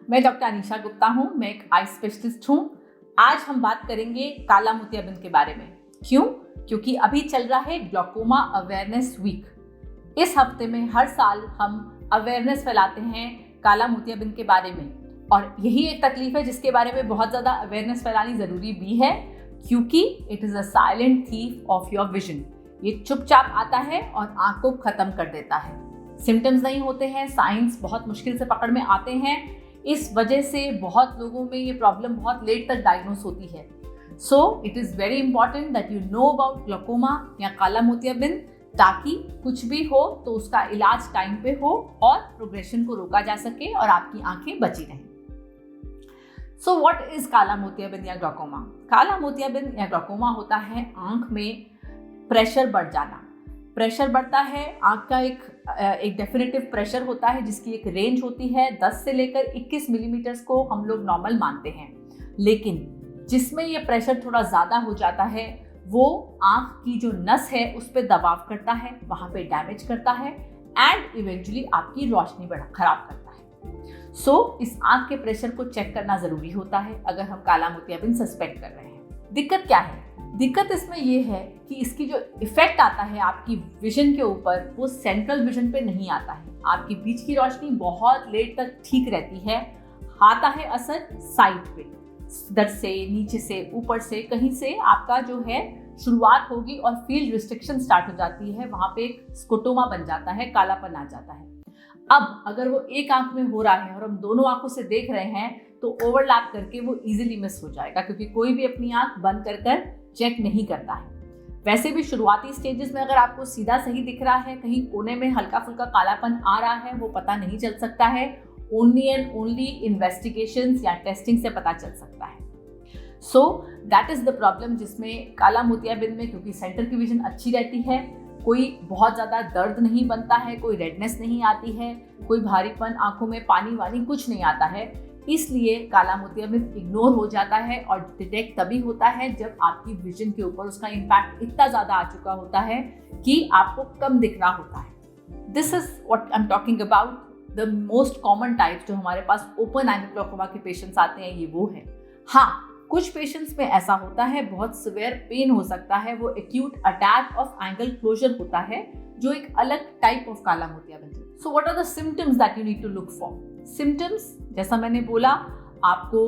मैं डॉक्टर अनीशा गुप्ता हूँ। मैं एक आई स्पेशलिस्ट हूँ। आज हम बात करेंगे काला मोतियाबिंद के बारे में। क्यों? क्योंकि अभी चल रहा है ग्लूकोमा अवेयरनेस वीक। इस हफ्ते में हर साल हम अवेयरनेस फैलाते हैं काला मोतियाबिंद के बारे में, और यही एक तकलीफ है जिसके बारे में बहुत ज़्यादा अवेयरनेस फैलानी ज़रूरी भी है, क्योंकि it is a silent thief of your vision. ये चुपचाप आता है और आँख को ख़त्म कर देता है। सिम्टम्स नहीं होते हैं, साइंस बहुत मुश्किल से पकड़ में आते हैं। इस वजह से बहुत लोगों में ये प्रॉब्लम बहुत लेट तक डायग्नोस होती है। So it is very important that you know about glaucoma या काला मोतियाबिंद, ताकि कुछ भी हो तो उसका इलाज टाइम पे हो और प्रोग्रेशन को रोका जा सके और आपकी आंखें बची रहें। सो व्हाट इज काला मोतियाबिंद या ग्लूकोमा? काला मोतियाबिंद या ग्लूकोमा होता है आंख में प्रेशर बढ़ जाना। प्रेशर बढ़ता है, आंख का एक डेफिनेटिव प्रेशर होता है जिसकी एक रेंज होती है। 10 से लेकर 21 मिलीमीटर्स को हम लोग नॉर्मल मानते हैं, लेकिन जिसमें ये प्रेशर थोड़ा ज़्यादा हो जाता है वो आंख की जो नस है उस पर दबाव करता है, वहाँ पे डैमेज करता है एंड इवेंचुअली आपकी रोशनी खराब करता है। सो इस आंख के प्रेशर को चेक करना ज़रूरी होता है अगर हम काला मोतियाबिंद सस्पेक्ट कर रहे हैं। दिक्कत क्या है? दिक्कत इसमें यह है कि इसकी जो इफेक्ट आता है आपकी विजन के ऊपर, वो सेंट्रल विजन पे नहीं आता है। आपकी बीच की रोशनी बहुत लेट तक ठीक रहती है। आता है असर साइड पे, दर से, नीचे से, ऊपर से, कहीं से आपका जो है शुरुआत होगी और फील्ड रिस्ट्रिक्शन स्टार्ट हो जाती है। वहाँ पे एक स्कोटोमा बन जाता है, कालापन आ जाता है। अब अगर वो एक आंख में हो रहा है और हम दोनों आंखों से देख रहे हैं तो ओवरलैप करके वो इजीली मिस हो जाएगा, क्योंकि कोई भी अपनी आंख बंद कर चेक नहीं करता है। वैसे भी शुरुआती स्टेजेस में अगर आपको सीधा सही दिख रहा है, कहीं कोने में हल्का फुल्का कालापन आ रहा है, वो पता नहीं चल सकता है। ओनली एंड ओनली इन्वेस्टिगेशंस या टेस्टिंग से पता चल सकता है। So that is the problem जिसमें काला मोतियाबिंद में, क्योंकि सेंटर की विजन अच्छी रहती है, कोई बहुत ज़्यादा दर्द नहीं बनता है, कोई रेडनेस नहीं आती है, कोई भारीपन, आंखों में पानी वानी कुछ नहीं आता है, इसलिए काला मोतियाबिंद इग्नोर हो जाता है और डिटेक्ट तभी होता है जब आपकी विजन के ऊपर उसका इम्पैक्ट इतना ज़्यादा आ चुका होता है कि आपको कम दिख रहा होता है। This is what I am talking about. The most common type जो हमारे पास ओपन एंगल ग्लूकोमा के पेशेंट्स आते हैं, ये वो है। हाँ, कुछ पेशेंट्स में ऐसा होता है, बहुत सिवियर पेन हो सकता है, वो acute attack of angle closure होता है, जो एक अलग टाइप ऑफ काला मोतियाबिंद है। So what are the symptoms that you need to look for? Symptoms, जैसा मैंने बोला, आपको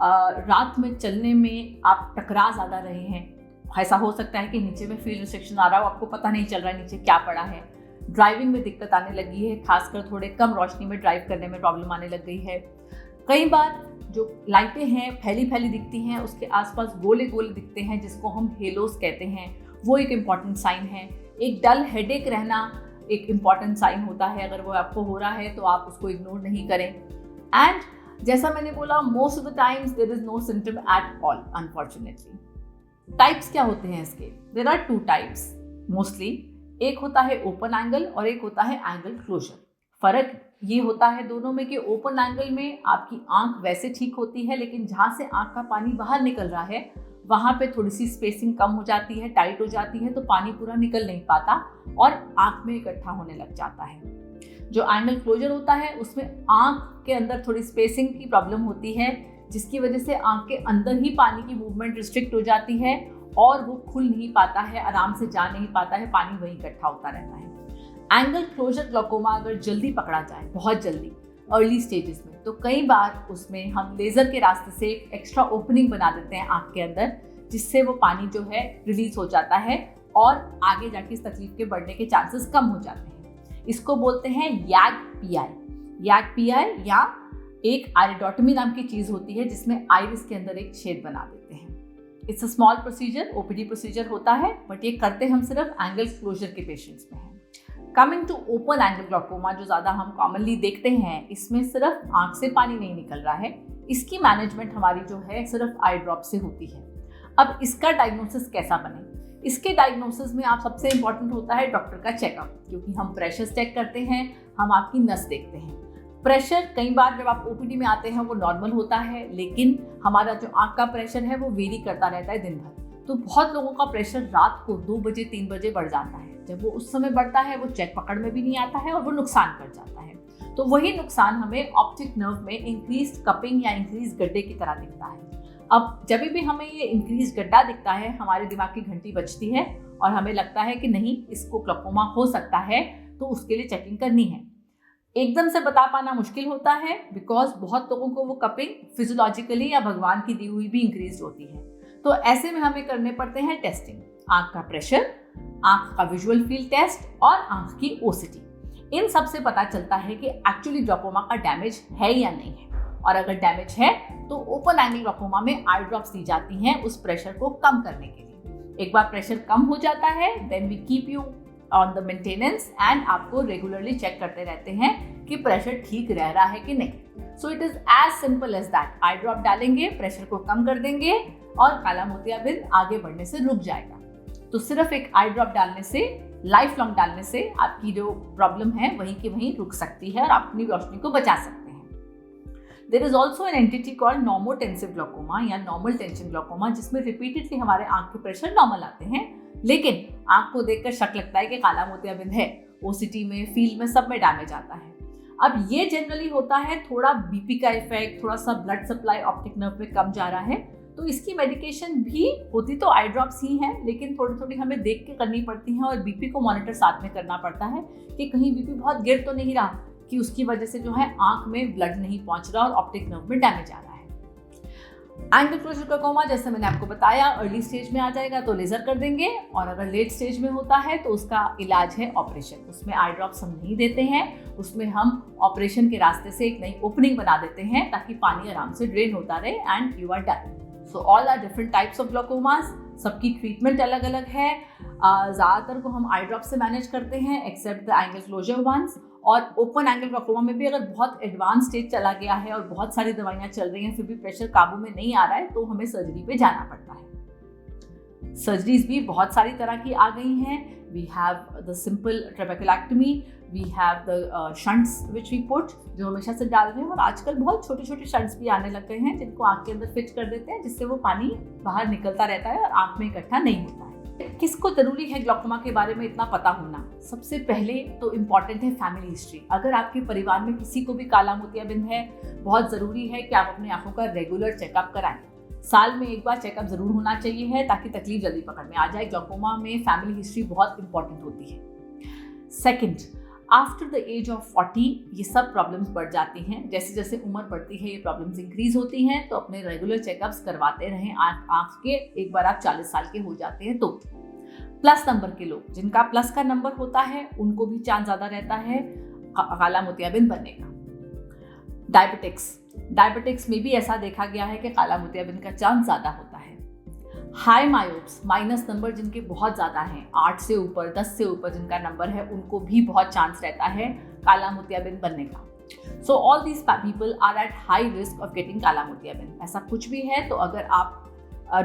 रात में चलने में आप टकरा ज़्यादा रहे हैं। ऐसा हो सकता है कि नीचे में फील्ड रिस्ट्रिक्शन आ रहा हो, आपको पता नहीं चल रहा है नीचे क्या पड़ा है। ड्राइविंग में दिक्कत आने लगी है, खासकर थोड़े कम रोशनी में ड्राइव करने में प्रॉब्लम आने लग गई है। कई बार जो लाइटें हैं फैली दिखती हैं, उसके आसपास गोले गोले दिखते हैं, जिसको हम हेलोस कहते हैं, वो एक इम्पॉर्टेंट साइन है। एक डल हेडेक रहना एक इम्पॉर्टेंट साइन होता है। अगर वो आपको हो रहा है तो आप उसको इग्नोर नहीं करें। एंड जैसा मैंने बोला, most of the times there is no symptom at all, unfortunately. Types क्या होते हैं इसके? There are 2 types mostly. एक होता है ओपन एंगल और एक होता है एंगल क्लोजर। फर्क ये होता है दोनों में कि ओपन एंगल में आपकी आंख वैसे ठीक होती है, लेकिन जहाँ से आंख का पानी बाहर निकल रहा है वहाँ पे थोड़ी सी स्पेसिंग कम हो जाती है, टाइट हो जाती है, तो पानी पूरा निकल नहीं पाता और आंख में इकट्ठा होने लग जाता है। जो एंगल क्लोजर होता है उसमें आंख के अंदर थोड़ी स्पेसिंग की प्रॉब्लम होती है, जिसकी वजह से आंख के अंदर ही पानी की मूवमेंट रिस्ट्रिक्ट हो जाती है और वो खुल नहीं पाता है, आराम से जा नहीं पाता है, पानी वहीं इकट्ठा होता रहता है। एंगल क्लोजर ग्लूकोमा अगर जल्दी पकड़ा जाए, बहुत जल्दी, अर्ली स्टेजेस में, तो कई बार उसमें हम लेज़र के रास्ते से एक एक्स्ट्रा ओपनिंग बना देते हैं आंख के अंदर, जिससे वो पानी जो है रिलीज हो जाता है और आगे जाके इस तकलीफ के बढ़ने के चांसेस कम हो जाते हैं। इसको बोलते हैं YAG PI, या एक आइरिडोटमी नाम की चीज़ होती है जिसमें आइरिस के अंदर एक छेद बना देते हैं। It's a small procedure, OPD procedure होता है, बट ये करते हम सिर्फ एंगल क्लोजर के पेशेंट्स में हैं। Coming to open angle glaucoma, जो ज़्यादा हम कॉमनली देखते हैं, इसमें सिर्फ आंख से पानी नहीं निकल रहा है। इसकी मैनेजमेंट हमारी जो है सिर्फ आई ड्रॉप से होती है। अब इसका डायग्नोसिस कैसा बने? इसके डायग्नोसिस में आप सबसे इम्पॉर्टेंट होता है डॉक्टर का चेकअप, क्योंकि हम प्रेशर चेक करते हैं, हम आपकी नस देखते हैं। प्रेशर कई बार जब आप ओपीडी में आते हैं वो नॉर्मल होता है, लेकिन हमारा जो आंख का प्रेशर है वो वेरी करता रहता है दिन भर। तो बहुत लोगों का प्रेशर रात को 2 बजे 3 बजे बढ़ जाता है। जब वो उस समय बढ़ता है वो चेक पकड़ में भी नहीं आता है और वो नुकसान कर जाता है। तो वही नुकसान हमें ऑप्टिक नर्व में इंक्रीज कपिंग या इंक्रीज गड्ढे की तरह दिखता है। अब जब भी हमें ये इंक्रीज गड्ढा दिखता है, हमारे दिमाग की घंटी बजती है और हमें लगता है कि नहीं, इसको ग्लूकोमा हो सकता है, तो उसके लिए चेकिंग करनी है। एकदम से बता पाना मुश्किल होता है, बिकॉज बहुत लोगों को वो कपिंग फिजियोलॉजिकली या भगवान की दी हुई भी इंक्रीज होती है। तो ऐसे में हमें करने पड़ते हैं टेस्टिंग, आंख का प्रेशर, आंख का विजुअल फील्ड टेस्ट और आंख की ओसीटी। इन सब से पता चलता है कि एक्चुअली ग्लूकोमा का डैमेज है या नहीं है, और अगर डैमेज है तो ओपन एंगल ग्लूकोमा में आई ड्रॉप्स दी जाती हैं उस प्रेशर को कम करने के लिए। एक बार प्रेशर कम हो जाता है, then we keep you on the maintenance and आपको रेगुलरली चेक करते रहते हैं कि प्रेशर ठीक रह रहा है कि नहीं। So it is as simple as that. Eye drop डालेंगे, प्रेशर को कम कर देंगे और काला मोतियाबिंद आगे बढ़ने से रुक जाएगा। तो सिर्फ एक आई ड्रॉप डालने से, लाइफ लॉन्ग डालने से आपकी जो प्रॉब्लम है वहीं की वहीं रुक सकती है और आप अपनी रोशनी को बचा सकते हैं। There is also an entity called normotensive glaucoma या नॉर्मल टेंशन ग्लूकोमा, जिसमें रिपीटेडली हमारे आंख के प्रेशर नॉर्मल आते हैं, लेकिन आंख को देखकर शक लगता है कि काला मोतियाबिंद है। ओसीटी में, फील्ड में, सब में डैमेज आता है। अब ये जनरली होता है थोड़ा बीपी का इफेक्ट, थोड़ा सा ब्लड सप्लाई ऑप्टिक नर्व में कम जा रहा है, तो इसकी मेडिकेशन भी होती तो आई ड्रॉप्स ही हैं, लेकिन थोड़ी थोड़ी हमें देख के करनी पड़ती हैं और बीपी को मॉनिटर साथ में करना पड़ता है कि कहीं बीपी बहुत गिर तो नहीं रहा कि उसकी वजह से जो है आंख में ब्लड नहीं पहुंच रहा और ऑप्टिक नर्व में डैमेज आ रहा है। एंगल क्लोजर ग्लूकोमा, जैसे मैंने आपको बताया, अर्ली स्टेज में आ जाएगा तो लेजर कर देंगे, और अगर लेट स्टेज में होता है तो उसका इलाज है ऑपरेशन। उसमें आई ड्रॉप्स हम नहीं देते हैं, उसमें हम ऑपरेशन के रास्ते से एक नई ओपनिंग बना देते हैं ताकि पानी आराम से ड्रेन होता रहे and you are done. So all are different types of glaucomas, सबकी ट्रीटमेंट अलग अलग है। ज़्यादातर को हम आई ड्रॉप से मैनेज करते हैं except the angle closure ones, और ओपन एंगल ग्लूकोमा में भी अगर बहुत एडवांस स्टेज चला गया है और बहुत सारी दवाइयाँ चल रही हैं फिर भी प्रेशर काबू में नहीं आ रहा है तो हमें सर्जरी पे जाना पड़ता है। सर्जरीज भी बहुत सारी तरह की आ गई हैं। We have the simple trabeculectomy, we have the shunts which we put, जो हमेशा से डाल रहे हैं, और आजकल बहुत छोटे छोटे शंट्स भी आने लग गए हैं जिनको आँख के अंदर फिट कर देते हैं, जिससे वो पानी बाहर निकलता रहता है और आँख में इकट्ठा नहीं होता है। किसको जरूरी है ग्लूकोमा के बारे में इतना पता होना? सबसे पहले तो इम्पॉर्टेंट है फैमिली हिस्ट्री। अगर आपके परिवार में किसी को भी काला मोतियाबिंद है, बहुत ज़रूरी है कि आप अपनी आंखों का रेगुलर चेकअप कराएं। साल में एक बार चेकअप जरूर होना चाहिए है ताकि तकलीफ जल्दी पकड़ में आ जाए। ग्लूकोमा में फैमिली हिस्ट्री बहुत इंपॉर्टेंट होती है। Second, after the age of 40 ये सब प्रॉब्लम्स बढ़ जाती हैं। जैसे जैसे उम्र बढ़ती है ये प्रॉब्लम्स इंक्रीज होती हैं, तो अपने रेगुलर चेकअप्स करवाते रहें आँख के। एक बार आप 40 साल के हो जाते हैं तो। प्लस नंबर के लोग, जिनका प्लस का नंबर होता है, उनको भी चांस ज़्यादा रहता है काला मोतियाबिंद बनने का। डायबिटिक्स में भी ऐसा देखा गया है कि काला मोतियाबिंद का चांस ज़्यादा होता है। हाई मायोप्स, माइनस नंबर जिनके बहुत ज़्यादा हैं, 8 से ऊपर, 10 से ऊपर जिनका नंबर है, उनको भी बहुत चांस रहता है काला मोतियाबिंद बनने का। So all these people are at high risk of getting काला मोतियाबिंद। ऐसा कुछ भी है तो अगर आप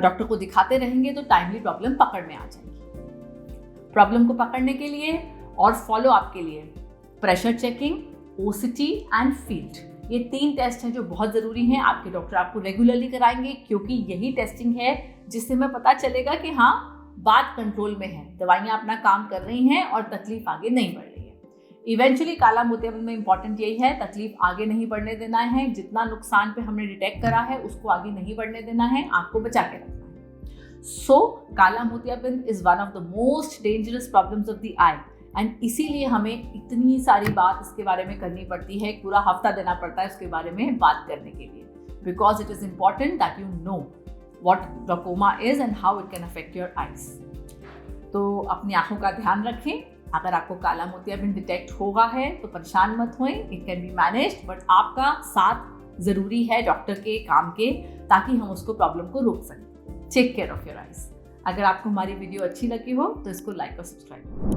डॉक्टर को दिखाते रहेंगे तो टाइमली प्रॉब्लम पकड़ में आ जाएगी। प्रॉब्लम को पकड़ने के लिए और फॉलो अप के लिए pressure checking, OCT and field, ये 3 टेस्ट हैं जो बहुत ज़रूरी हैं। आपके डॉक्टर आपको रेगुलरली कराएंगे, क्योंकि यही टेस्टिंग है जिससे हमें पता चलेगा कि हाँ, बात कंट्रोल में है, दवाइयाँ अपना काम कर रही हैं और तकलीफ आगे नहीं बढ़ रही है। इवेंचुअली काला मोतियाबिंद में इंपॉर्टेंट यही है, तकलीफ आगे नहीं बढ़ने देना है। जितना नुकसान पे हमने डिटेक्ट करा है उसको आगे नहीं बढ़ने देना है, आँख को बचा के रखना है। So, काला मोतियाबिंद is one of the most dangerous problems of the eye, and इसीलिए हमें इतनी सारी बात इसके बारे में करनी पड़ती है, पूरा हफ्ता देना पड़ता है इसके बारे में बात करने के लिए, because it is important that you know what glaucoma is and how it can affect your eyes. तो अपनी आंखों का ध्यान रखें। अगर आपको काला मोतियाबिंद डिटेक्ट होगा है तो परेशान मत होएं, it can be managed, but आपका साथ ज़रूरी है डॉक्टर के काम के, ताकि हम उसको प्रॉब्लम को रोक सकें। Take care of your eyes. अगर आपको हमारी वीडियो अच्छी लगी हो तो इसको लाइक और सब्सक्राइब करें।